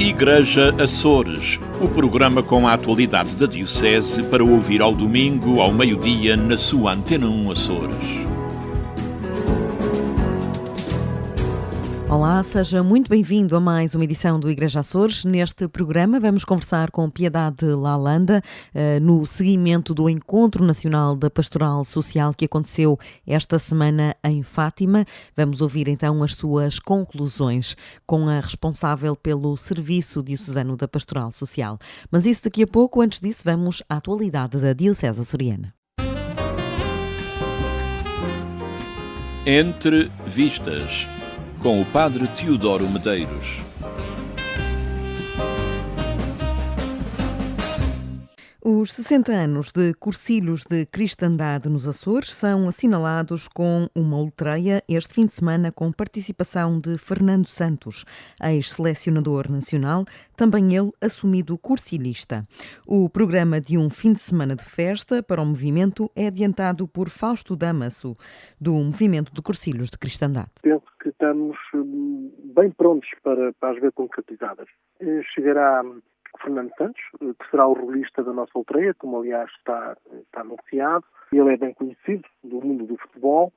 Igreja Açores, o programa com a atualidade da Diocese para ouvir ao domingo, ao meio-dia, na sua Antena 1 Açores. Olá, seja muito bem-vindo a mais uma edição do Igreja Açores. Neste programa vamos conversar com Piedade Lalanda no seguimento do Encontro Nacional da Pastoral Social que aconteceu esta semana em Fátima. Vamos ouvir então as suas conclusões com a responsável pelo Serviço Diocesano da Pastoral Social. Mas isso daqui a pouco. Antes disso, vamos à atualidade da Diocese Açoriana. Entre Vistas, com o Padre Teodoro Medeiros. Os 60 anos de Cursilhos de Cristandade nos Açores são assinalados com uma ultreia este fim de semana com participação de Fernando Santos, ex-selecionador nacional, também ele assumido cursilista. O programa de um fim de semana de festa para o movimento é adiantado por Fausto Damaso, do Movimento de Cursilhos de Cristandade. Penso que estamos bem prontos para as ver concretizadas. Chegará Fernando Santos, que será o rolista da nossa ultreia, como aliás está anunciado. Ele é bem conhecido do mundo do futebol.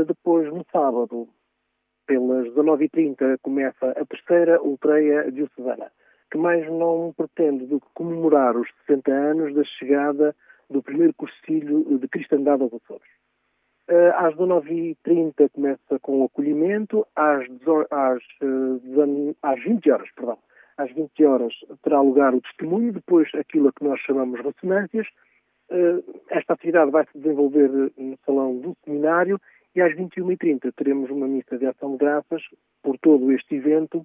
Depois, no sábado, pelas 19h30, começa a terceira ultreia diocesana, que mais não pretende do que comemorar os 60 anos da chegada do primeiro cursilho de cristandade aos Açores. Às 19h30 começa com o acolhimento, às 20 horas, às 20 horas terá lugar o testemunho, depois aquilo a que nós chamamos ressonâncias. Esta atividade vai se desenvolver no salão do seminário e às 21h30 teremos uma missa de ação de graças por todo este evento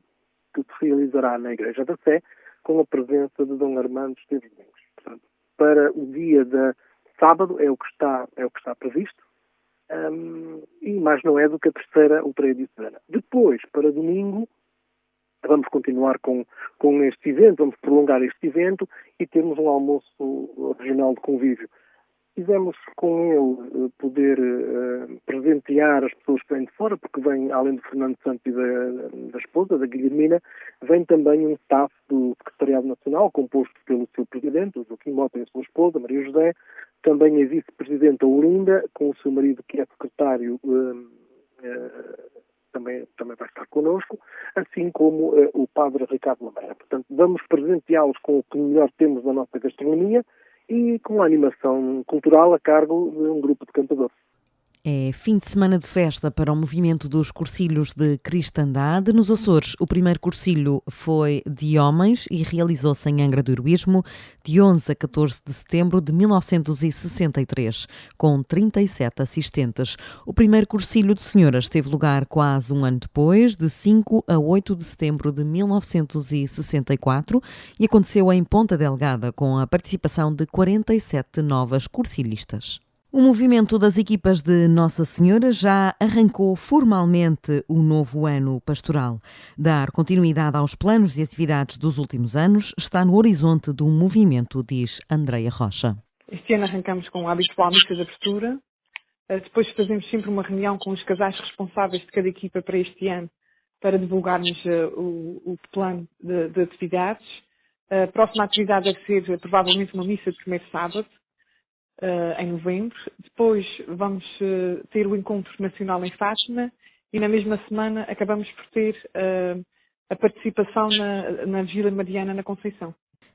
que se realizará na Igreja da Sé, com a presença de Dom Armando Esteves Domingos. Portanto, para o dia de sábado é o que está previsto. E mais não é do que a terceira ultreia diocesana. Depois, para domingo, vamos continuar com este evento, vamos prolongar este evento e temos um almoço regional de convívio. Quisemos com ele poder presentear as pessoas que vêm de fora, porque vem, além do Fernando Santos e da esposa, da Guilhermina, vem também um staff do Secretariado Nacional, composto pelo seu presidente, o Joaquim Mota, e a sua esposa, Maria José, também a vice-presidenta Olinda, com o seu marido, que é secretário, também vai estar connosco, assim como o padre Ricardo Lameira. Portanto, vamos presenteá-los com o que melhor temos na nossa gastronomia e com a animação cultural a cargo de um grupo de cantadores. É fim de semana de festa para o movimento dos cursilhos de cristandade. Nos Açores, o primeiro cursilho foi de homens e realizou-se em Angra do Heroísmo de 11 a 14 de setembro de 1963, com 37 assistentes. O primeiro cursilho de senhoras teve lugar quase um ano depois, de 5 a 8 de setembro de 1964, e aconteceu em Ponta Delgada, com a participação de 47 novas cursilistas. O movimento das equipas de Nossa Senhora já arrancou formalmente o novo ano pastoral. Dar continuidade aos planos de atividades dos últimos anos está no horizonte do movimento, diz Andreia Rocha. Este ano arrancamos com a habitual missa de abertura. Depois fazemos sempre uma reunião com os casais responsáveis de cada equipa para este ano, para divulgarmos o plano de atividades. A próxima atividade deve ser provavelmente uma missa de primeiro sábado, em novembro. Depois vamos ter o Encontro Nacional em Fátima e na mesma semana acabamos por ter a participação na Vigília Mariana na Conceição.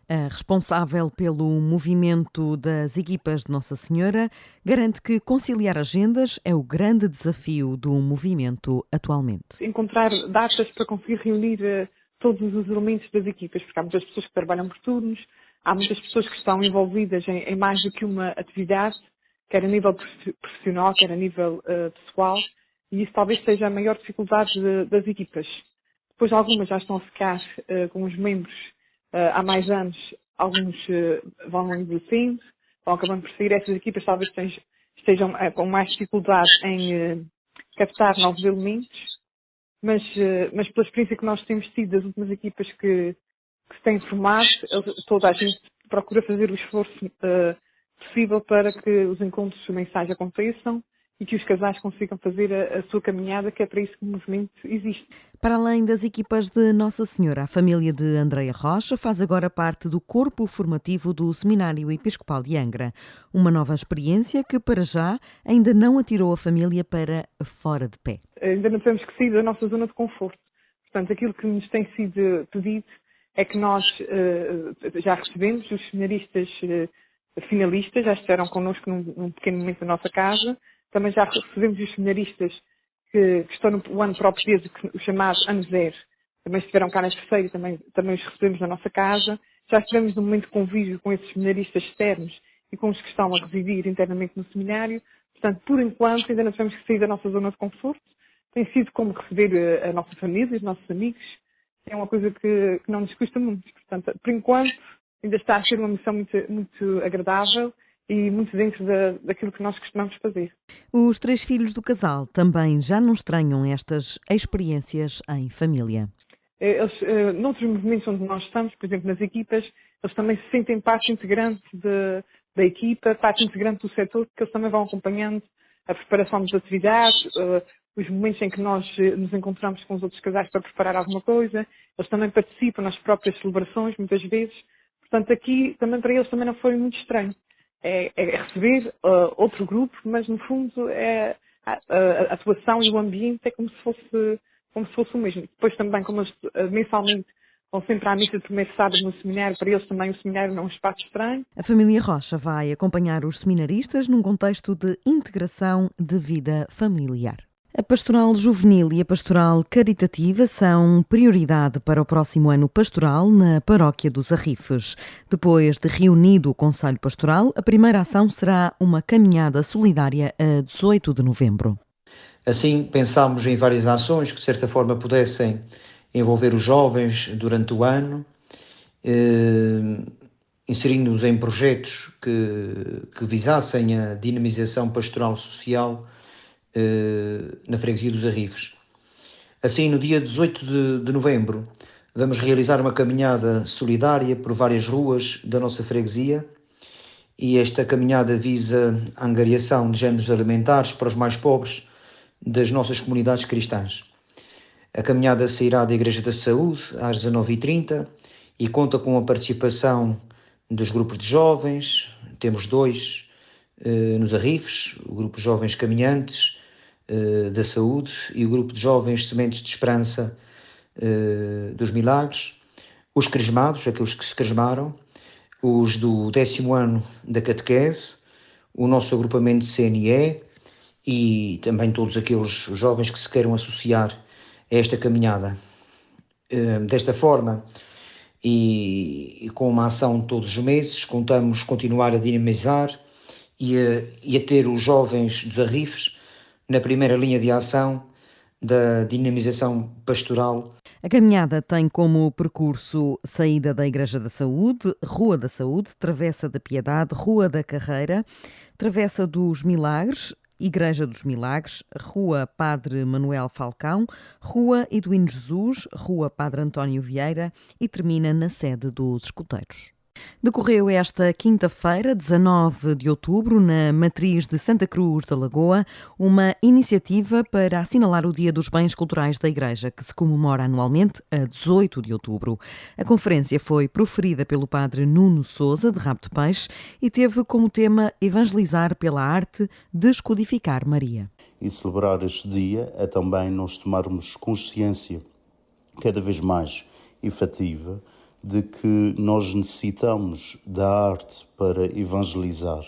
A responsável pelo movimento das equipas de Nossa Senhora garante que conciliar agendas é o grande desafio do movimento atualmente. Encontrar datas para conseguir reunir todos os elementos das equipas, porque há muitas pessoas que trabalham por turnos, há muitas pessoas que estão envolvidas em mais do que uma atividade, quer a nível profissional, quer a nível pessoal, e isso talvez seja a maior dificuldade das equipas. Depois algumas já estão a ficar com os membros há mais anos, alguns vão envelhecendo, vão acabando por sair. Essas equipas talvez estejam com mais dificuldade em captar novos elementos, mas pela experiência que nós temos tido das últimas equipas que se têm formado, toda a gente procura fazer o esforço possível para que os encontros mensais aconteçam e que os casais consigam fazer a sua caminhada, que é para isso que o movimento existe. Para além das equipas de Nossa Senhora, a família de Andreia Rocha faz agora parte do corpo formativo do Seminário Episcopal de Angra. Uma nova experiência que, para já, ainda não atirou a família para fora de pé. Ainda não temos que sair da nossa zona de conforto. Portanto, aquilo que nos tem sido pedido é que nós já recebemos os seminaristas finalistas, já estiveram connosco num pequeno momento da nossa casa. Também já recebemos os seminaristas que estão no ano próprio desde o chamado ano zero. Também estiveram cá na terceira, também os recebemos na nossa casa. Já estivemos num momento de convívio com esses seminaristas externos e com os que estão a residir internamente no seminário. Portanto, por enquanto, ainda não tivemos que sair da nossa zona de conforto. Tem sido como receber a nossa família, os nossos amigos. É uma coisa que não nos custa muito. Portanto, por enquanto, ainda está a ser uma missão muito agradável e muito dentro daquilo que nós costumamos fazer. Os 3 filhos do casal também já não estranham estas experiências em família. Eles, noutros movimentos onde nós estamos, por exemplo, nas equipas, eles também se sentem parte integrante da equipa, parte integrante do setor, porque eles também vão acompanhando a preparação das atividades, os momentos em que nós nos encontramos com os outros casais para preparar alguma coisa. Eles também participam nas próprias celebrações, muitas vezes. Portanto, aqui também para eles também não foi muito estranho. É receber outro grupo, mas no fundo a atuação e o ambiente é como se fosse o mesmo. Depois também, como eles mensalmente vão sempre à missa de primeiro sábado no seminário, para eles também o seminário não é um espaço estranho. A família Rocha vai acompanhar os seminaristas num contexto de integração de vida familiar. A pastoral juvenil e a pastoral caritativa são prioridade para o próximo ano pastoral na paróquia dos Arrifes. Depois de reunido o Conselho Pastoral, a primeira ação será uma caminhada solidária a 18 de novembro. Assim, pensámos em várias ações que, de certa forma, pudessem envolver os jovens durante o ano, inserindo-os em projetos que visassem a dinamização pastoral social na freguesia dos Arrifes. Assim, no dia 18 de novembro, vamos realizar uma caminhada solidária por várias ruas da nossa freguesia e esta caminhada visa a angariação de géneros alimentares para os mais pobres das nossas comunidades cristãs. A caminhada sairá da Igreja da Saúde às 19h30 e conta com a participação dos grupos de jovens. Temos 2 nos Arrifes, o grupo de jovens caminhantes da saúde e o grupo de jovens sementes de esperança dos milagres, os crismados, aqueles que se crismaram, os do 10º ano da catequese, o nosso agrupamento de CNE e também todos aqueles jovens que se queiram associar a esta caminhada. Desta forma e com uma ação todos os meses, contamos continuar a dinamizar e a ter os jovens dos Arrifes na primeira linha de ação da dinamização pastoral. A caminhada tem como percurso saída da Igreja da Saúde, Rua da Saúde, Travessa da Piedade, Rua da Carreira, Travessa dos Milagres, Igreja dos Milagres, Rua Padre Manuel Falcão, Rua Eduino Jesus, Rua Padre António Vieira e termina na sede dos escuteiros. Decorreu esta quinta-feira, 19 de outubro, na Matriz de Santa Cruz da Lagoa, uma iniciativa para assinalar o Dia dos Bens Culturais da Igreja, que se comemora anualmente a 18 de outubro. A conferência foi proferida pelo padre Nuno Sousa, de Rabo de Peixe, e teve como tema evangelizar pela arte, descodificar Maria. E celebrar este dia é também nós tomarmos consciência cada vez mais efetiva de que nós necessitamos da arte para evangelizar.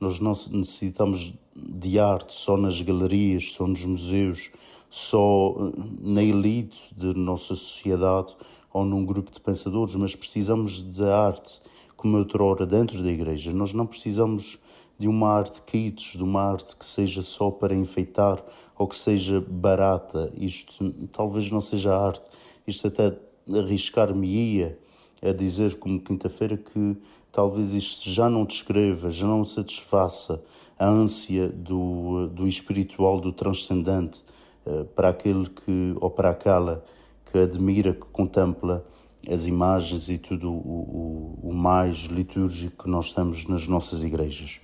Nós não necessitamos de arte só nas galerias, só nos museus, só na elite da nossa sociedade ou num grupo de pensadores, mas precisamos da arte como outrora dentro da igreja. Nós não precisamos de uma arte kitsch, de uma arte que seja só para enfeitar ou que seja barata. Isto talvez não seja arte. Isto até arriscar-me-ia a dizer como quinta-feira que talvez isto já não descreva, já não satisfaça a ânsia do espiritual, do transcendente, para aquele que, ou para aquela que admira, que contempla as imagens e tudo o mais litúrgico que nós temos nas nossas igrejas.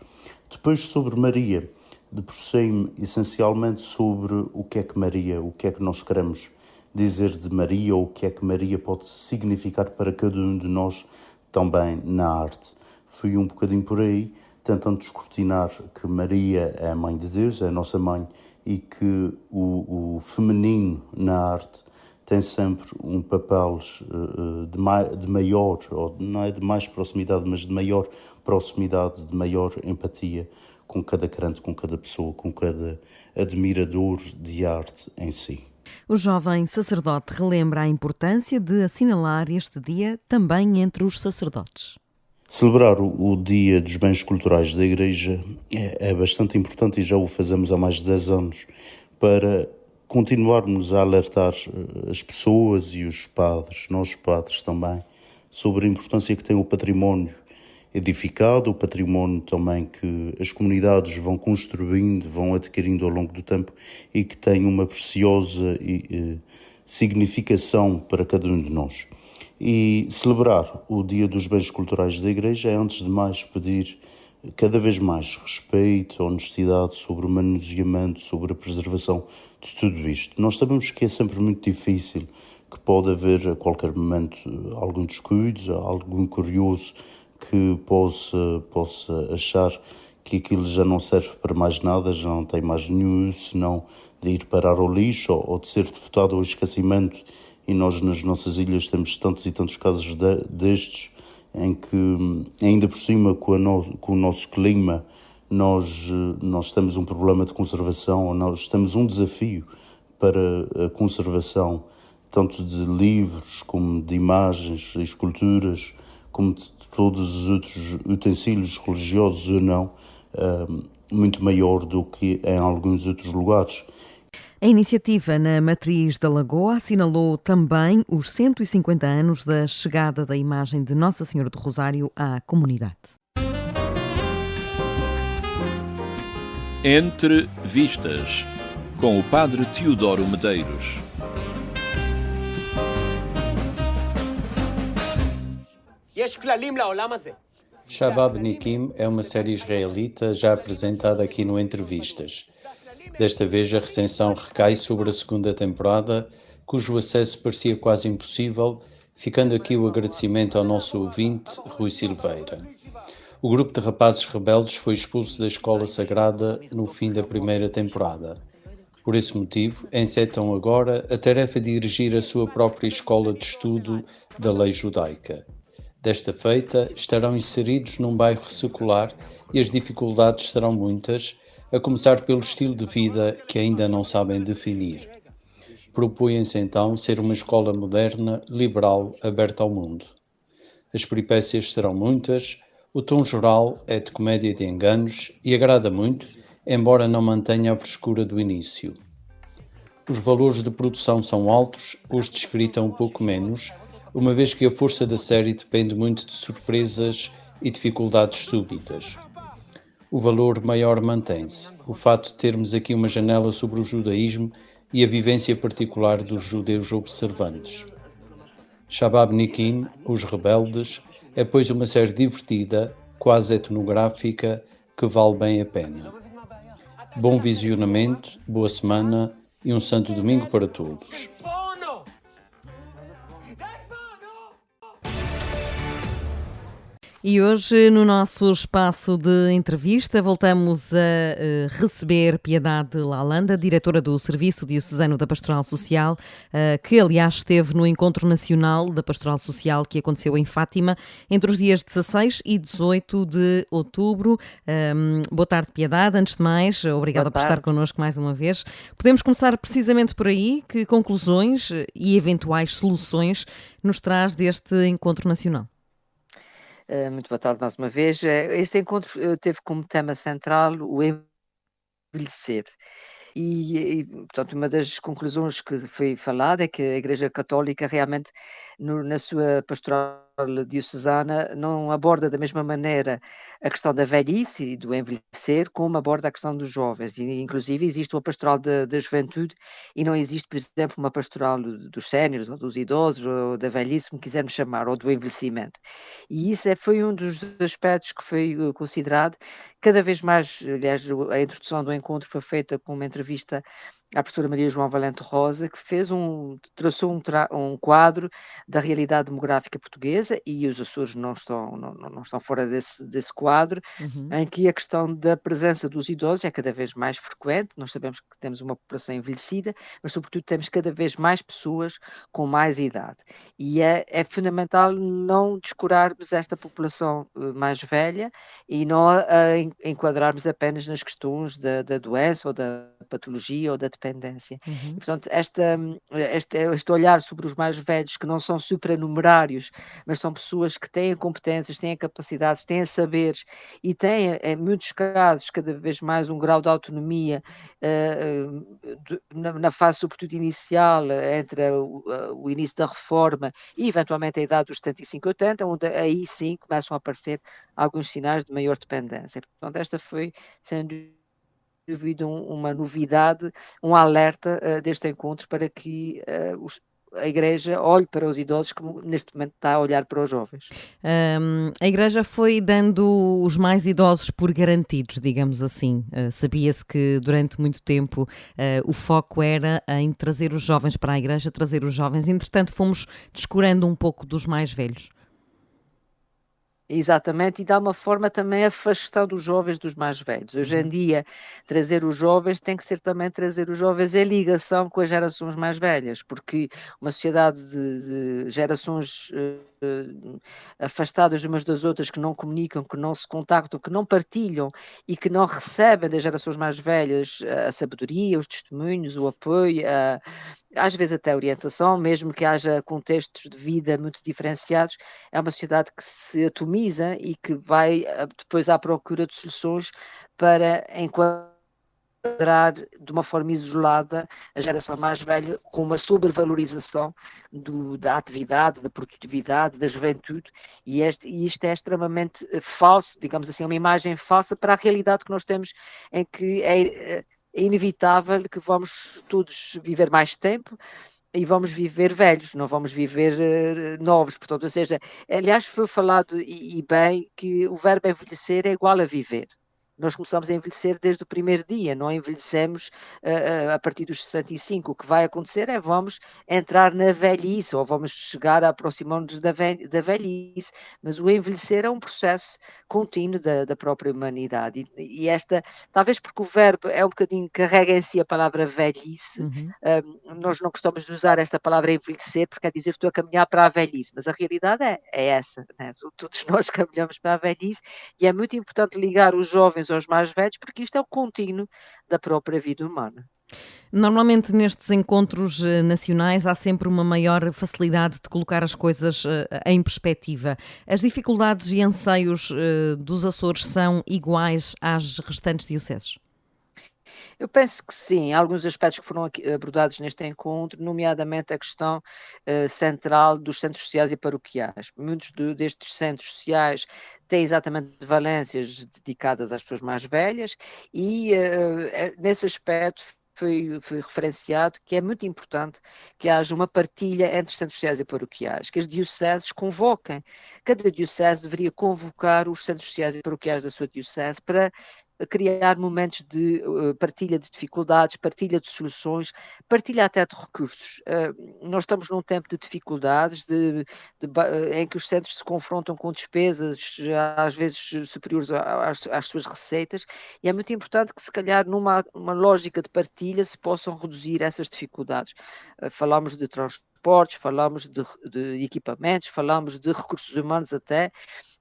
Depois, sobre Maria, debrucei-me essencialmente sobre o que é que Maria, o que é que nós queremos dizer de Maria, ou o que é que Maria pode significar para cada um de nós também na arte. Fui um bocadinho por aí, tentando descortinar que Maria é a Mãe de Deus, é a nossa Mãe, e que o feminino na arte tem sempre um papel de maior, ou não é de mais proximidade, mas de maior proximidade, de maior empatia com cada crente, com cada pessoa, com cada admirador de arte em si. O jovem sacerdote relembra a importância de assinalar este dia também entre os sacerdotes. Celebrar o Dia dos Bens Culturais da Igreja é bastante importante, e já o fazemos há mais de 10 anos, para continuarmos a alertar as pessoas e os padres, nós padres também, sobre a importância que tem o património edificado, o património também que as comunidades vão construindo, vão adquirindo ao longo do tempo, e que tem uma preciosa significação para cada um de nós. E celebrar o Dia dos Bens Culturais da Igreja é, antes de mais, pedir cada vez mais respeito, honestidade sobre o manuseamento, sobre a preservação de tudo isto. Nós sabemos que é sempre muito difícil, que pode haver a qualquer momento algum descuido, algum curioso que possa achar que aquilo já não serve para mais nada, já não tem mais nenhum uso, senão de ir parar ao lixo ou de ser devotado ao esquecimento. E nós, nas nossas ilhas, temos tantos e tantos casos destes, em que, ainda por cima, com o nosso clima, nós temos um problema de conservação, ou nós temos um desafio para a conservação, tanto de livros, como de imagens, esculturas, como de todos os outros utensílios religiosos ou não, muito maior do que em alguns outros lugares. A iniciativa na Matriz da Lagoa assinalou também os 150 anos da chegada da imagem de Nossa Senhora do Rosário à comunidade. Entre Vistas, com o padre Teodoro Medeiros. Shabab Nikim é uma série israelita já apresentada aqui no Entrevistas. Desta vez a recensão recai sobre a segunda temporada, cujo acesso parecia quase impossível, ficando aqui o agradecimento ao nosso ouvinte, Rui Silveira. O grupo de rapazes rebeldes foi expulso da escola sagrada no fim da primeira temporada. Por esse motivo, encetam agora a tarefa de dirigir a sua própria escola de estudo da lei judaica. Desta feita, estarão inseridos num bairro secular e as dificuldades serão muitas, a começar pelo estilo de vida que ainda não sabem definir. Propõem-se então ser uma escola moderna, liberal, aberta ao mundo. As peripécias serão muitas, o tom geral é de comédia de enganos e agrada muito, embora não mantenha a frescura do início. Os valores de produção são altos, os de escrita um pouco menos, uma vez que a força da série depende muito de surpresas e dificuldades súbitas. O valor maior mantém-se, o fato de termos aqui uma janela sobre o judaísmo e a vivência particular dos judeus observantes. Shabab Nikim, Os Rebeldes, é pois uma série divertida, quase etnográfica, que vale bem a pena. Bom visionamento, boa semana e um santo domingo para todos. E hoje, no nosso espaço de entrevista, voltamos a receber Piedade Lalanda, diretora do Serviço Diocesano da Pastoral Social, que aliás esteve no Encontro Nacional da Pastoral Social que aconteceu em Fátima entre os dias 16 e 18 de outubro. Boa tarde, Piedade. Antes de mais, obrigada por estar connosco mais uma vez. Podemos começar precisamente por aí. Que conclusões e eventuais soluções nos traz deste Encontro Nacional? Muito boa tarde mais uma vez. Este encontro teve como tema central o envelhecer. Portanto, uma das conclusões que foi falada é que a Igreja Católica realmente, na sua pastoral diocesana não aborda da mesma maneira a questão da velhice e do envelhecer, como aborda a questão dos jovens. E, inclusive, existe uma pastoral da juventude e não existe, por exemplo, uma pastoral dos séniores, ou dos idosos, ou da velhice, como quisermos chamar, ou do envelhecimento. E isso foi um dos aspectos que foi considerado cada vez mais. Aliás, a introdução do encontro foi feita com uma entrevista à professora Maria João Valente Rosa, que traçou um quadro da realidade demográfica portuguesa, e os Açores não estão fora desse quadro, Uhum. em que a questão da presença dos idosos é cada vez mais frequente. Nós sabemos que temos uma população envelhecida, mas sobretudo temos cada vez mais pessoas com mais idade. E é fundamental não descurarmos esta população mais velha e não a enquadrarmos apenas nas questões da doença ou da patologia ou da dependência. E, Uhum. portanto, este olhar sobre os mais velhos, que não são supranumerários, mas são pessoas que têm competências, têm capacidades, têm saberes e têm, em muitos casos, cada vez mais um grau de autonomia na fase, sobretudo, inicial, entre o início da reforma e, eventualmente, a idade dos 75, 80, onde aí sim começam a aparecer alguns sinais de maior dependência. Portanto, esta foi, sem dúvida, uma novidade, um alerta deste encontro para que a Igreja olhe para os idosos como neste momento está a olhar para os jovens. A Igreja foi dando os mais idosos por garantidos, digamos assim. Sabia-se que durante muito tempo o foco era em trazer os jovens para a Igreja, trazer os jovens. Entretanto, fomos descurando um pouco dos mais velhos. Exatamente, e dá uma forma também afastando os jovens dos mais velhos. Hoje em dia, trazer os jovens tem que ser também trazer os jovens em ligação com as gerações mais velhas, porque uma sociedade de gerações afastadas umas das outras, que não comunicam, que não se contactam, que não partilham e que não recebem das gerações mais velhas a sabedoria, os testemunhos, o apoio, às vezes até a orientação, mesmo que haja contextos de vida muito diferenciados. É uma sociedade que se atomiza e que vai depois à procura de soluções para enquadrar de uma forma isolada a geração mais velha, com uma sobrevalorização da atividade, da produtividade, da juventude, e isto é extremamente falso, digamos assim, uma imagem falsa para a realidade que nós temos, em que é inevitável que vamos todos viver mais tempo e vamos viver velhos, não vamos viver novos. Portanto, ou seja, aliás, foi falado e bem que o verbo envelhecer é igual a viver. Nós começamos a envelhecer desde o primeiro dia, não envelhecemos a partir dos 65. O que vai acontecer é vamos entrar na velhice, ou vamos chegar a aproximar-nos da velhice. Mas o envelhecer é um processo contínuo da própria humanidade. E esta, talvez porque o verbo é um bocadinho, carrega em si a palavra velhice, Uhum. nós não gostamos de usar esta palavra envelhecer, porque quer dizer que estou a caminhar para a velhice, mas a realidade é essa, né? Todos nós caminhamos para a velhice, e é muito importante ligar os jovens aos mais velhos, porque isto é o contínuo da própria vida humana. Normalmente nestes encontros nacionais há sempre uma maior facilidade de colocar as coisas em perspectiva. As dificuldades e anseios dos Açores são iguais às restantes dioceses? Eu penso que sim, há alguns aspectos que foram abordados neste encontro, nomeadamente a questão central dos centros sociais e paroquiais. Muitos destes centros sociais têm exatamente valências dedicadas às pessoas mais velhas e nesse aspecto foi referenciado que é muito importante que haja uma partilha entre centros sociais e paroquiais, que as dioceses convoquem. Cada diocese deveria convocar os centros sociais e paroquiais da sua diocese para criar momentos de partilha de dificuldades, partilha de soluções, partilha até de recursos. Nós estamos num tempo de dificuldades, em que os centros se confrontam com despesas às vezes superiores às suas receitas, e é muito importante que, se calhar, numa lógica de partilha, se possam reduzir essas dificuldades. Falamos de transportes, falamos de equipamentos, falamos de recursos humanos até,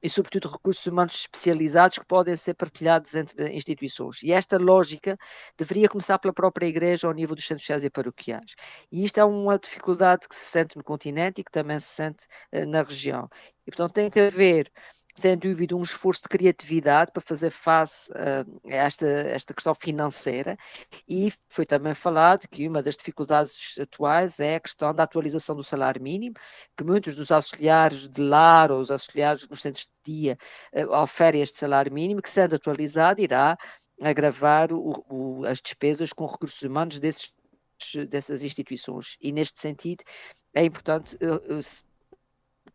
e sobretudo recursos humanos especializados que podem ser partilhados entre instituições. E esta lógica deveria começar pela própria Igreja ao nível dos centros sociais e paroquiais. E isto é uma dificuldade que se sente no continente e que também se sente na região. E, portanto, tem que haver sem dúvida, um esforço de criatividade para fazer face a esta questão financeira, e foi também falado que uma das dificuldades atuais é a questão da atualização do salário mínimo, que muitos dos auxiliares de lar ou os auxiliares nos centros de dia oferem este salário mínimo, que sendo atualizado irá agravar as despesas com recursos humanos dessas instituições. E neste sentido é importante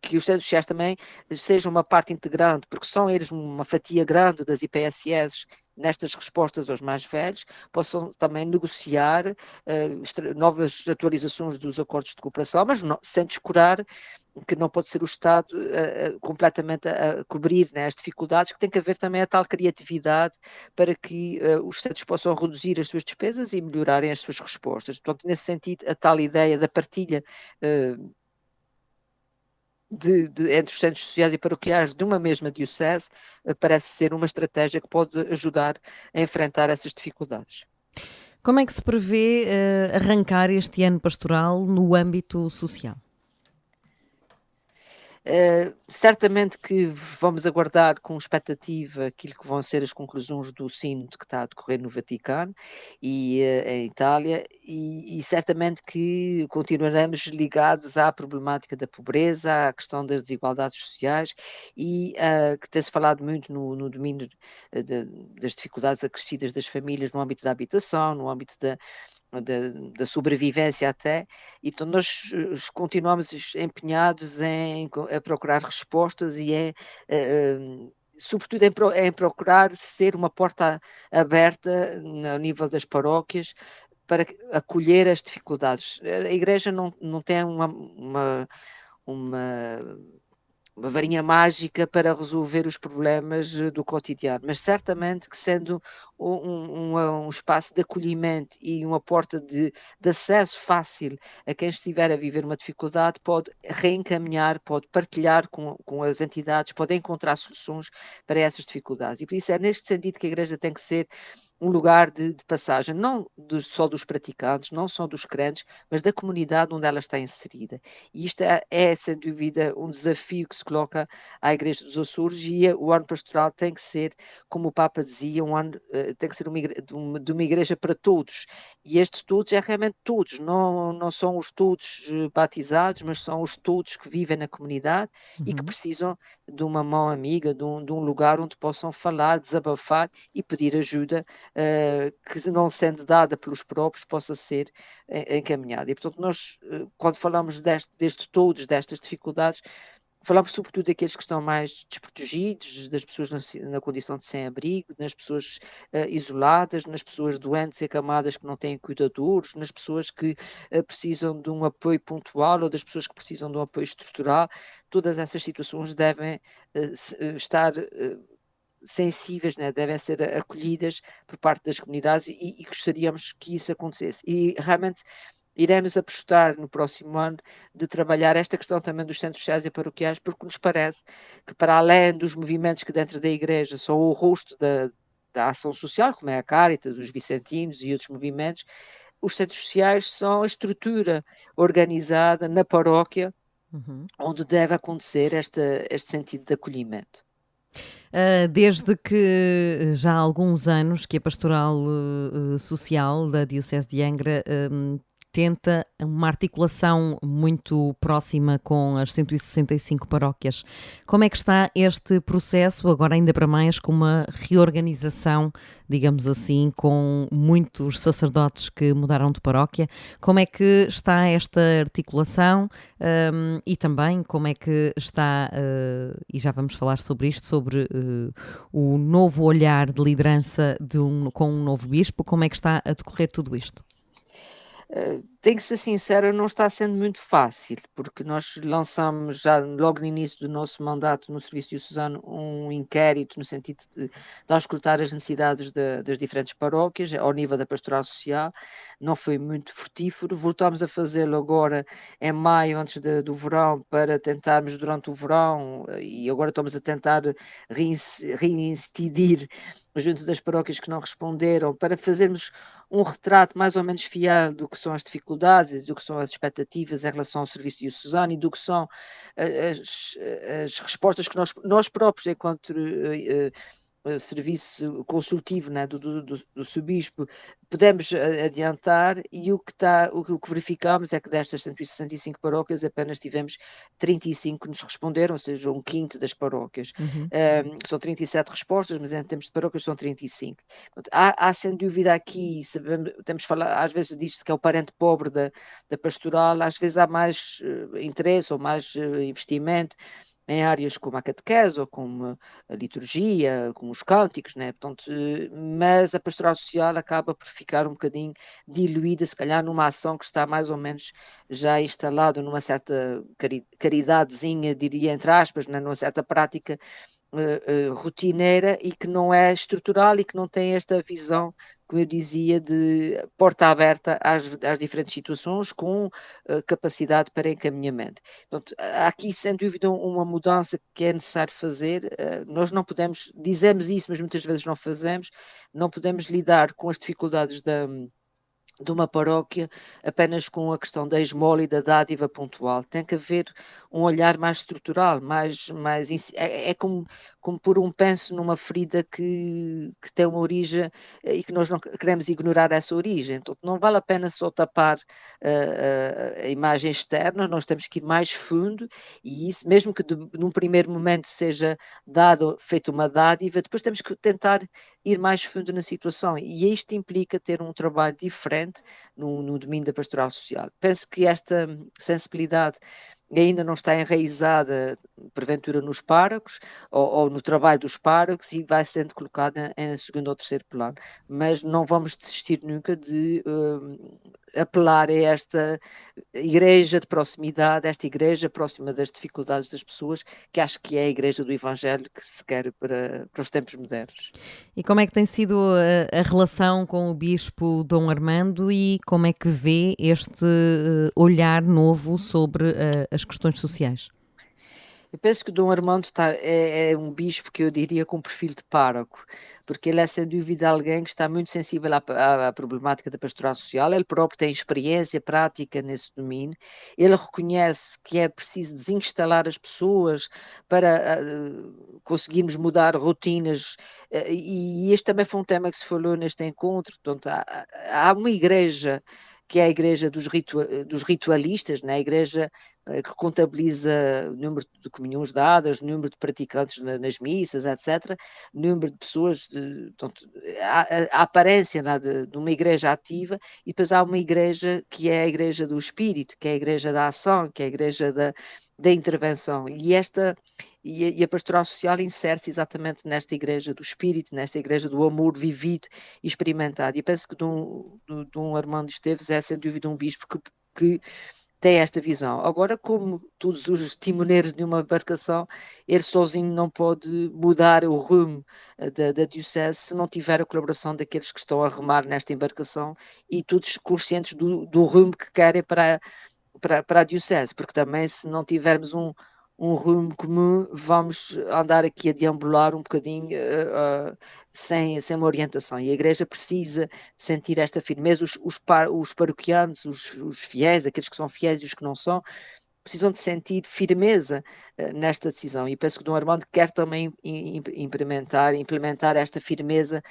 que os centros sociais também sejam uma parte integrante, porque são eles uma fatia grande das IPSS nestas respostas aos mais velhos, possam também negociar novas atualizações dos acordos de cooperação, mas sem descurar que não pode ser o Estado completamente a cobrir, né, as dificuldades, que tem que haver também a tal criatividade para que os centros possam reduzir as suas despesas e melhorarem as suas respostas. Portanto, nesse sentido, a tal ideia da partilha entre os centros sociais e paroquiais de uma mesma diocese parece ser uma estratégia que pode ajudar a enfrentar essas dificuldades. Como é que se prevê arrancar este ano pastoral no âmbito social? Certamente que vamos aguardar com expectativa aquilo que vão ser as conclusões do sínodo que está a decorrer no Vaticano e em Itália, e certamente que continuaremos ligados à problemática da pobreza, à questão das desigualdades sociais, e que tem-se falado muito no domínio das dificuldades acrescidas das famílias no âmbito da habitação, no âmbito da sobrevivência até, então nós continuamos empenhados a procurar respostas e sobretudo em procurar ser uma porta aberta no nível das paróquias para acolher as dificuldades. A Igreja não tem uma varinha mágica para resolver os problemas do cotidiano, mas certamente que sendo um espaço de acolhimento e uma porta de acesso fácil a quem estiver a viver uma dificuldade, pode reencaminhar, pode partilhar com as entidades, pode encontrar soluções para essas dificuldades. E por isso é neste sentido que a Igreja tem que ser um lugar de passagem, não só dos praticantes, não só dos crentes, mas da comunidade onde ela está inserida. E isto é sem dúvida, um desafio que se coloca à Igreja dos Açores, e o ano pastoral tem que ser, como o Papa dizia, tem que ser de uma igreja para todos. E este todos é realmente todos, não são os todos batizados, mas são os todos que vivem na comunidade e que precisam de uma mão amiga, de um lugar onde possam falar, desabafar e pedir ajuda, que não sendo dada pelos próprios possa ser encaminhada. E portanto nós, quando falamos deste todos, destas dificuldades, falamos sobretudo daqueles que estão mais desprotegidos, das pessoas na condição de sem-abrigo, nas pessoas isoladas, nas pessoas doentes e acamadas que não têm cuidadores, nas pessoas que precisam de um apoio pontual ou das pessoas que precisam de um apoio estrutural. Todas essas situações devem estar sensíveis, né? Devem ser acolhidas por parte das comunidades e gostaríamos que isso acontecesse. E realmente iremos apostar no próximo ano de trabalhar esta questão também dos centros sociais e paroquiais, porque nos parece que, para além dos movimentos que dentro da Igreja são o rosto da ação social, como é a Cáritas, os Vicentinos e outros movimentos, os centros sociais são a estrutura organizada na paróquia onde deve acontecer este sentido de acolhimento. Desde que já há alguns anos que a Pastoral Social da Diocese de Angra tenta uma articulação muito próxima com as 165 paróquias. Como é que está este processo, agora ainda para mais com uma reorganização, digamos assim, com muitos sacerdotes que mudaram de paróquia? Como é que está esta articulação e também como é que está, e já vamos falar sobre isto, sobre o novo olhar de liderança com um novo bispo, como é que está a decorrer tudo isto? Tenho que ser sincera, não está sendo muito fácil, porque nós lançamos já logo no início do nosso mandato no Serviço Diocesano um inquérito no sentido de auscultar as necessidades das diferentes paróquias ao nível da pastoral social. Não foi muito frutífero, voltámos a fazê-lo agora em maio, antes do verão, para tentarmos durante o verão, e agora estamos a tentar reincidir junto das paróquias que não responderam, para fazermos um retrato mais ou menos fiel do que são as dificuldades, do que são as expectativas em relação ao serviço diocesano e do que são as respostas que nós próprios, enquanto serviço consultivo, né, do subispo, podemos adiantar, e o que verificamos é que destas 165 paróquias apenas tivemos 35 que nos responderam, ou seja, um quinto das paróquias. São 37 respostas, mas em termos de paróquias são 35. Portanto, há sem dúvida aqui, temos falar, às vezes diz-se que é o parente pobre da pastoral, às vezes há mais interesse ou mais investimento em áreas como a catequese ou como a liturgia, como os cânticos, né? Portanto, mas a pastoral social acaba por ficar um bocadinho diluída, se calhar numa ação que está mais ou menos já instalada numa certa caridadezinha, diria entre aspas, né? Numa certa prática rotineira e que não é estrutural e que não tem esta visão, como eu dizia, de porta aberta às diferentes situações com capacidade para encaminhamento. Portanto, há aqui sem dúvida uma mudança que é necessário fazer. Nós não podemos, dizemos isso, mas muitas vezes não fazemos, não podemos lidar com as dificuldades de uma paróquia apenas com a questão da esmola e da dádiva pontual. Tem que haver um olhar mais estrutural, é como pôr um penso numa ferida que tem uma origem e que nós não queremos ignorar essa origem. Então, não vale a pena só tapar a imagem externa, nós temos que ir mais fundo, e isso, mesmo que num primeiro momento seja feita uma dádiva, depois temos que tentar ir mais fundo na situação, e isto implica ter um trabalho diferente no domínio da pastoral social. Penso que esta sensibilidade ainda não está enraizada, porventura, nos párocos ou no trabalho dos párocos, e vai sendo colocada em segundo ou terceiro plano. Mas não vamos desistir nunca de apelar a esta igreja de proximidade, esta igreja próxima das dificuldades das pessoas, que acho que é a igreja do Evangelho que se quer para os tempos modernos. E como é que tem sido a relação com o Bispo Dom Armando, e como é que vê este olhar novo sobre as questões sociais? Eu penso que Dom Armando é um bispo que eu diria com perfil de pároco, porque ele é sem dúvida alguém que está muito sensível à problemática da pastoral social. Ele próprio tem experiência prática nesse domínio. Ele reconhece que é preciso desinstalar as pessoas para conseguirmos mudar rotinas, e este também foi um tema que se falou neste encontro. Portanto, há uma igreja que é a igreja dos ritualistas, né? A igreja que contabiliza o número de comunhões dadas, o número de praticantes nas missas, etc., o número de pessoas, portanto, a aparência, né, de uma igreja ativa, e depois há uma igreja que é a igreja do espírito, que é a igreja da ação, que é a igreja da intervenção, e a pastoral social insere-se exatamente nesta igreja do espírito, nesta igreja do amor vivido e experimentado. E penso que Dom Armando Esteves é sem dúvida um bispo que tem esta visão. Agora, como todos os timoneiros de uma embarcação, ele sozinho não pode mudar o rumo da diocese se não tiver a colaboração daqueles que estão a remar nesta embarcação, e todos conscientes do rumo que querem para a diocese, porque também, se não tivermos um rumo comum, vamos andar aqui a deambular um bocadinho sem uma orientação, e a Igreja precisa sentir esta firmeza. Os paroquianos, os fiéis, aqueles que são fiéis e os que não são, precisam de sentir firmeza nesta decisão, e penso que Dom Armando quer também implementar esta firmeza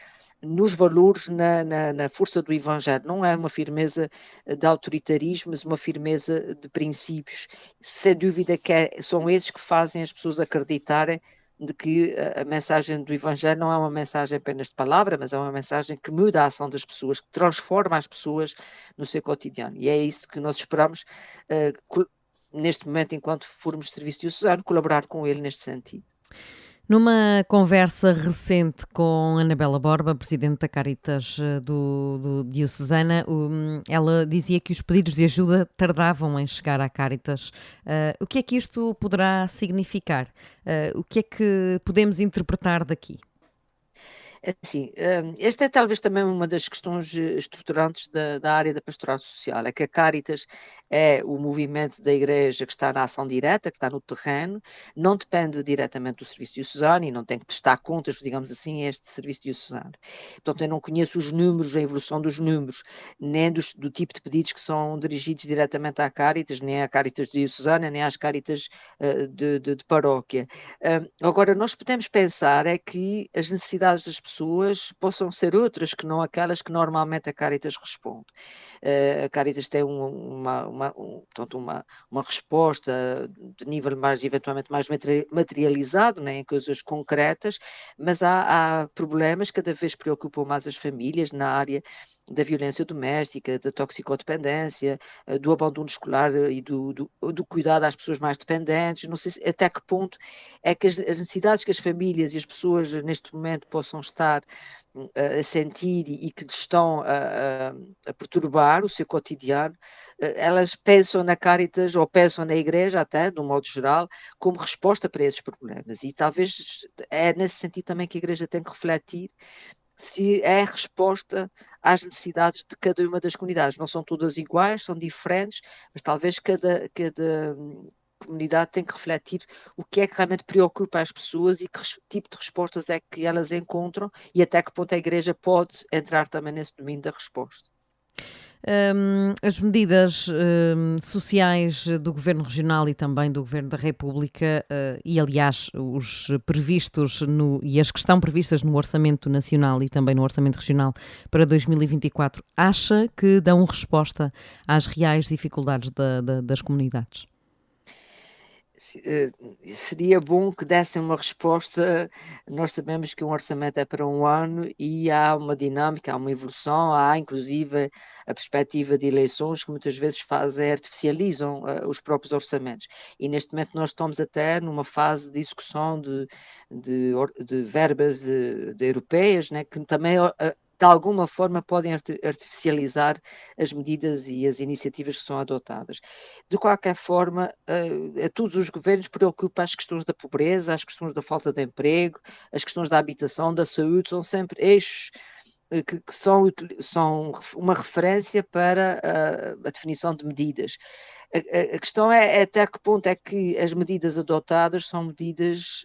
nos valores, na força do Evangelho. Não é uma firmeza de autoritarismo, mas uma firmeza de princípios. Sem dúvida que são esses que fazem as pessoas acreditarem de que a mensagem do Evangelho não é uma mensagem apenas de palavra, mas é uma mensagem que muda a ação das pessoas, que transforma as pessoas no seu cotidiano. E é isso que nós esperamos, neste momento, enquanto formos de serviço diocesano, colaborar com ele neste sentido. Numa conversa recente com Anabela Borba, presidente da Caritas do Diocesana, ela dizia que os pedidos de ajuda tardavam em chegar à Caritas. O que é que isto poderá significar? O que é que podemos interpretar daqui? Assim, esta é talvez também uma das questões estruturantes da área da pastoral social, é que a Caritas é o movimento da Igreja que está na ação direta, que está no terreno, não depende diretamente do serviço diocesano e não tem que prestar contas, digamos assim, a este serviço diocesano. Portanto, eu não conheço os números, a evolução dos números, nem do tipo de pedidos que são dirigidos diretamente à Caritas, nem à Caritas diocesana, nem às Caritas de paróquia. Agora, nós podemos pensar é que as necessidades das pessoas possam ser outras que não aquelas que normalmente a Caritas responde. A Caritas tem portanto, uma resposta de nível mais, eventualmente, mais materializado, né, em coisas concretas, mas há problemas que cada vez preocupam mais as famílias na área da violência doméstica, da toxicodependência, do abandono escolar e do cuidado às pessoas mais dependentes. Não sei até que ponto é que as necessidades que as famílias e as pessoas neste momento possam estar a sentir e que estão a perturbar o seu cotidiano, elas pensam na Caritas ou pensam na Igreja até, de um modo geral, como resposta para esses problemas. E talvez é nesse sentido também que a Igreja tem que refletir se é resposta às necessidades de cada uma das comunidades. Não são todas iguais, são diferentes, mas talvez cada comunidade tem que refletir o que é que realmente preocupa as pessoas e que tipo de respostas é que elas encontram e até que ponto a Igreja pode entrar também nesse domínio da resposta. As medidas sociais do Governo Regional e também do Governo da República e, aliás, os previstos e as que estão previstas no Orçamento Nacional e também no Orçamento Regional para 2024, acha que dão resposta às reais dificuldades das comunidades? Seria bom que dessem uma resposta. Nós sabemos que um orçamento é para um ano e há uma dinâmica, há uma evolução, há inclusive a perspectiva de eleições que muitas vezes artificializam os próprios orçamentos. E neste momento nós estamos até numa fase de execução de verbas de europeias, né, que também de alguma forma podem artificializar as medidas e as iniciativas que são adotadas. De qualquer forma, a todos os governos preocupa as questões da pobreza, as questões da falta de emprego, as questões da habitação, da saúde, são sempre eixos que são uma referência para a definição de medidas. A questão é até que ponto é que as medidas adotadas são medidas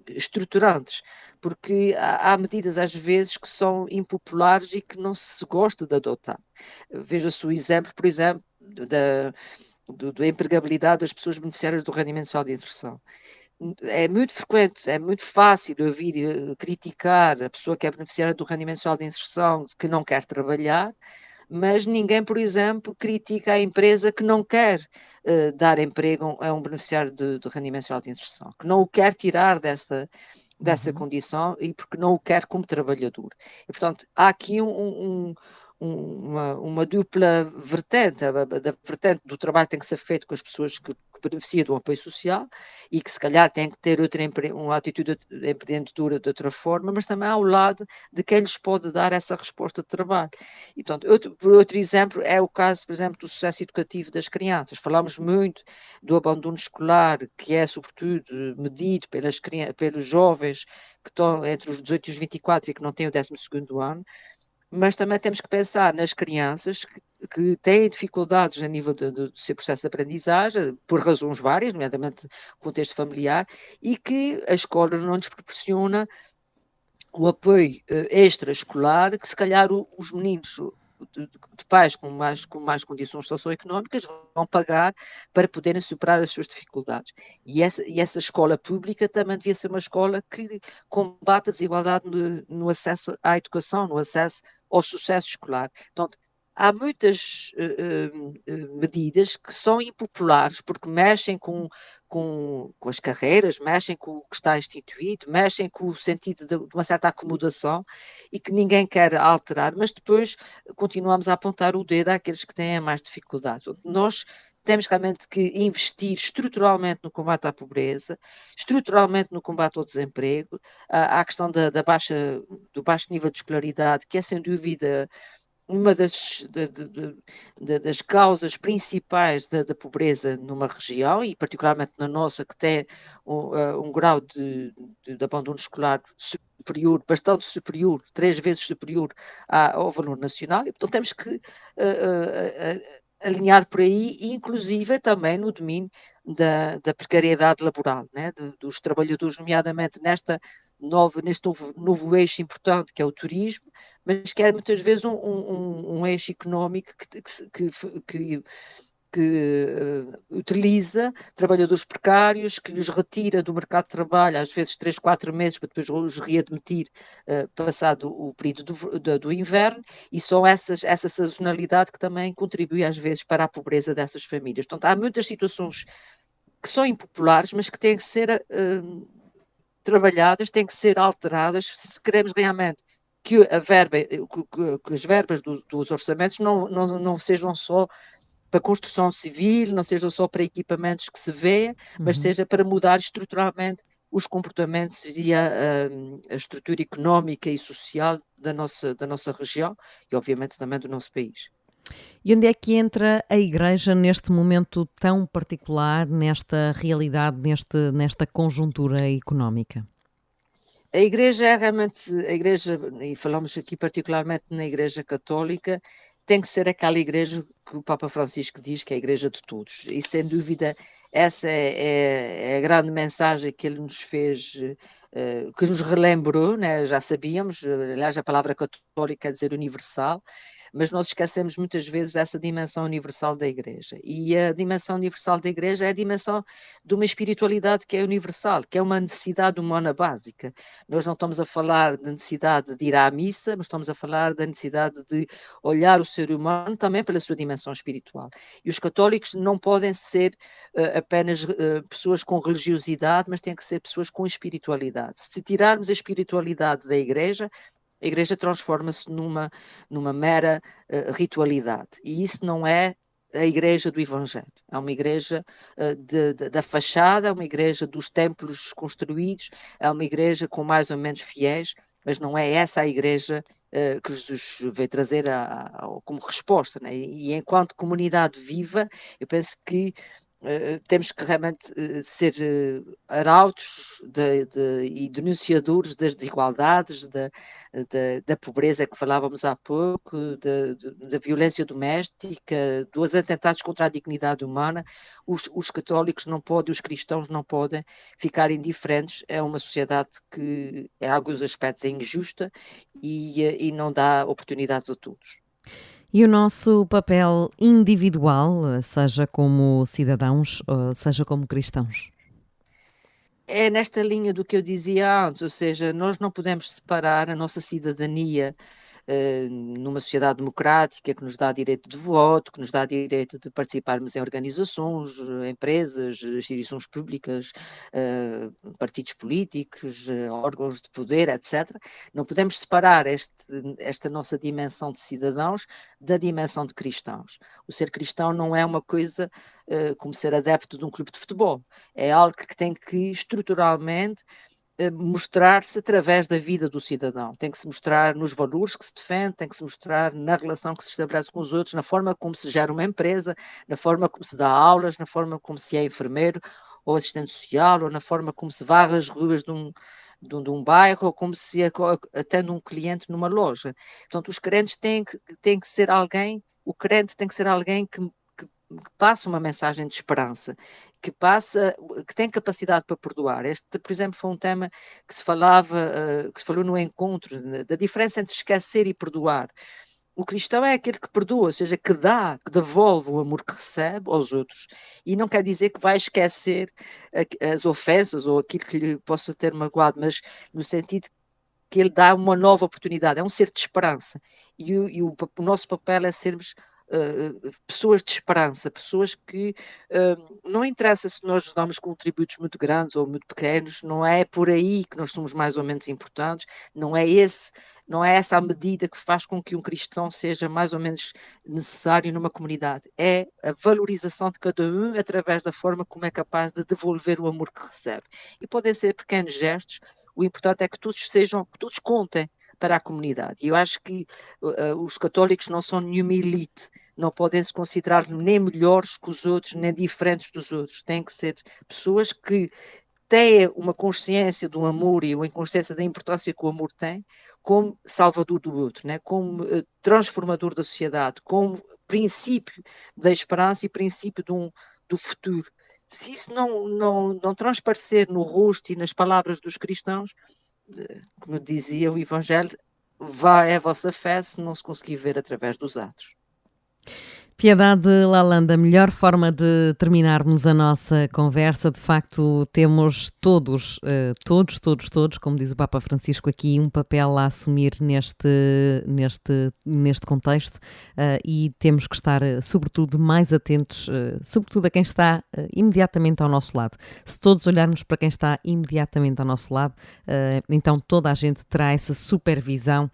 estruturantes, porque há medidas às vezes que são impopulares e que não se gosta de adotar. Veja-se o exemplo, por exemplo, da empregabilidade das pessoas beneficiárias do rendimento social de inserção. É muito frequente, é muito fácil ouvir criticar a pessoa que é beneficiária do rendimento social de inserção, que não quer trabalhar, mas ninguém, por exemplo, critica a empresa que não quer dar emprego a um beneficiário do rendimento social de inserção, que não o quer tirar dessa condição e porque não o quer como trabalhador. E, portanto, há aqui uma dupla vertente, a vertente do trabalho tem que ser feito com as pessoas que beneficiam do apoio social e que se calhar têm que ter uma atitude empreendedora de outra forma, mas também ao lado de quem lhes pode dar essa resposta de trabalho. E, portanto, outro exemplo é o caso, por exemplo, do sucesso educativo das crianças. Falamos muito do abandono escolar, que é sobretudo medido pelos jovens que estão entre os 18 e os 24 e que não têm o 12º ano, mas também temos que pensar nas crianças que têm dificuldades a nível do seu processo de aprendizagem, por razões várias, nomeadamente contexto familiar, e que a escola não lhes proporciona o apoio extraescolar que se calhar os meninos de pais com mais condições socioeconómicas vão pagar para poderem superar as suas dificuldades. E essa escola pública também devia ser uma escola que combate a desigualdade no acesso à educação, no acesso ao sucesso escolar. Então, há muitas medidas que são impopulares porque mexem com as carreiras, mexem com o que está instituído, mexem com o sentido de uma certa acomodação e que ninguém quer alterar, mas depois continuamos a apontar o dedo àqueles que têm mais dificuldades. Nós temos realmente que investir estruturalmente no combate à pobreza, estruturalmente no combate ao desemprego, à questão do baixo nível de escolaridade, que é sem dúvida uma das causas principais da pobreza numa região, e particularmente na nossa, que tem um grau de abandono escolar superior, bastante superior, 3 vezes superior ao valor nacional, e portanto temos que alinhar por aí, inclusive também no domínio da precariedade laboral, né? Dos trabalhadores, nomeadamente neste novo eixo importante que é o turismo, mas que é muitas vezes um eixo económico que utiliza trabalhadores precários, que os retira do mercado de trabalho, às vezes 3, 4 meses, para depois os readmitir passado o período do inverno, e são essa sazonalidade que também contribui às vezes para a pobreza dessas famílias. Portanto, há muitas situações que são impopulares, mas que têm que ser trabalhadas, têm que ser alteradas, se queremos realmente que as verbas dos orçamentos não sejam só para construção civil, não seja só para equipamentos que se vê, mas seja para mudar estruturalmente os comportamentos e a estrutura económica e social da nossa região e, obviamente, também do nosso país. E onde é que entra a Igreja neste momento tão particular, nesta realidade, nesta conjuntura económica? A Igreja é realmente, e falamos aqui particularmente na Igreja Católica, tem que ser aquela Igreja que o Papa Francisco diz que é a Igreja de todos. E, sem dúvida, essa é a grande mensagem que ele nos fez, que nos relembrou, né? Já sabíamos, aliás, a palavra católica quer dizer universal, mas nós esquecemos muitas vezes dessa dimensão universal da Igreja. E a dimensão universal da Igreja é a dimensão de uma espiritualidade que é universal, que é uma necessidade humana básica. Nós não estamos a falar da necessidade de ir à missa, mas estamos a falar da necessidade de olhar o ser humano também pela sua dimensão espiritual. E os católicos não podem ser apenas pessoas com religiosidade, mas têm que ser pessoas com espiritualidade. Se tirarmos a espiritualidade da Igreja, a Igreja transforma-se numa mera ritualidade. E isso não é a Igreja do Evangelho. É uma Igreja da fachada, é uma Igreja dos templos construídos, é uma Igreja com mais ou menos fiéis, mas não é essa a Igreja que Jesus veio trazer como resposta. Né? E enquanto comunidade viva, eu penso que temos que realmente ser arautos e denunciadores das desigualdades, da pobreza que falávamos há pouco, da violência doméstica, dos atentados contra a dignidade humana. Os católicos não podem, os cristãos não podem ficar indiferentes. É uma sociedade que, em alguns aspectos, é injusta e não dá oportunidades a todos. E o nosso papel individual, seja como cidadãos, seja como cristãos? É nesta linha do que eu dizia antes, ou seja, nós não podemos separar a nossa cidadania numa sociedade democrática que nos dá direito de voto, que nos dá direito de participarmos em organizações, empresas, instituições públicas, partidos políticos, órgãos de poder, etc. Não podemos separar esta nossa dimensão de cidadãos da dimensão de cristãos. O ser cristão não é uma coisa como ser adepto de um clube de futebol. É algo que tem que estruturalmente mostrar-se através da vida do cidadão. Tem que se mostrar nos valores que se defende, tem que se mostrar na relação que se estabelece com os outros, na forma como se gera uma empresa, na forma como se dá aulas, na forma como se é enfermeiro ou assistente social, ou na forma como se varre as ruas de um bairro, ou como se atende um cliente numa loja. Portanto, os crentes têm que ser alguém, o crente tem que ser alguém que passa uma mensagem de esperança, que tem capacidade para perdoar. Este, por exemplo, foi um tema que se falou no encontro, da diferença entre esquecer e perdoar. O cristão é aquele que perdoa, ou seja, que devolve o amor que recebe aos outros. E não quer dizer que vai esquecer as ofensas ou aquilo que lhe possa ter magoado, mas no sentido que ele dá uma nova oportunidade. É um ser de esperança. E o nosso papel é sermos pessoas de esperança, pessoas que não interessa se nós nos damos contributos muito grandes ou muito pequenos, não é por aí que nós somos mais ou menos importantes, não é essa a medida que faz com que um cristão seja mais ou menos necessário numa comunidade. É a valorização de cada um através da forma como é capaz de devolver o amor que recebe. E podem ser pequenos gestos, o importante é que todos contem para a comunidade. E eu acho que os católicos não são nenhuma elite, não podem se considerar nem melhores que os outros, nem diferentes dos outros. Têm que ser pessoas que tem uma consciência do amor e uma consciência da importância que o amor tem como salvador do outro, né? Como transformador da sociedade, como princípio da esperança e princípio do futuro. Se isso não transparecer no rosto e nas palavras dos cristãos, como dizia o Evangelho, vá é a vossa fé se não se conseguir ver através dos atos. Piedade Lalande, a melhor forma de terminarmos a nossa conversa, de facto temos todos, como diz o Papa Francisco aqui, um papel a assumir neste contexto e temos que estar sobretudo mais atentos, sobretudo a quem está imediatamente ao nosso lado. Se todos olharmos para quem está imediatamente ao nosso lado, então toda a gente terá essa supervisão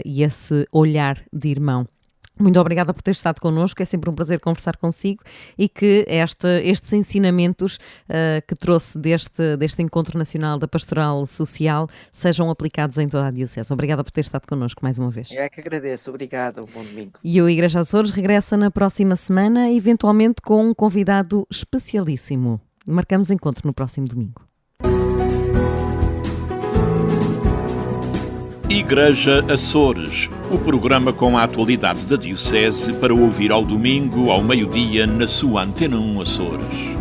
e esse olhar de irmão. Muito obrigada por ter estado connosco, é sempre um prazer conversar consigo e que estes ensinamentos que trouxe deste Encontro Nacional da Pastoral Social sejam aplicados em toda a Diocese. Obrigada por ter estado connosco mais uma vez. Eu é que agradeço, obrigada, um bom domingo. E o Igreja Açores regressa na próxima semana, eventualmente com um convidado especialíssimo. Marcamos encontro no próximo domingo. Igreja Açores, o programa com a atualidade da Diocese para ouvir ao domingo, ao meio-dia, na sua Antena 1 Açores.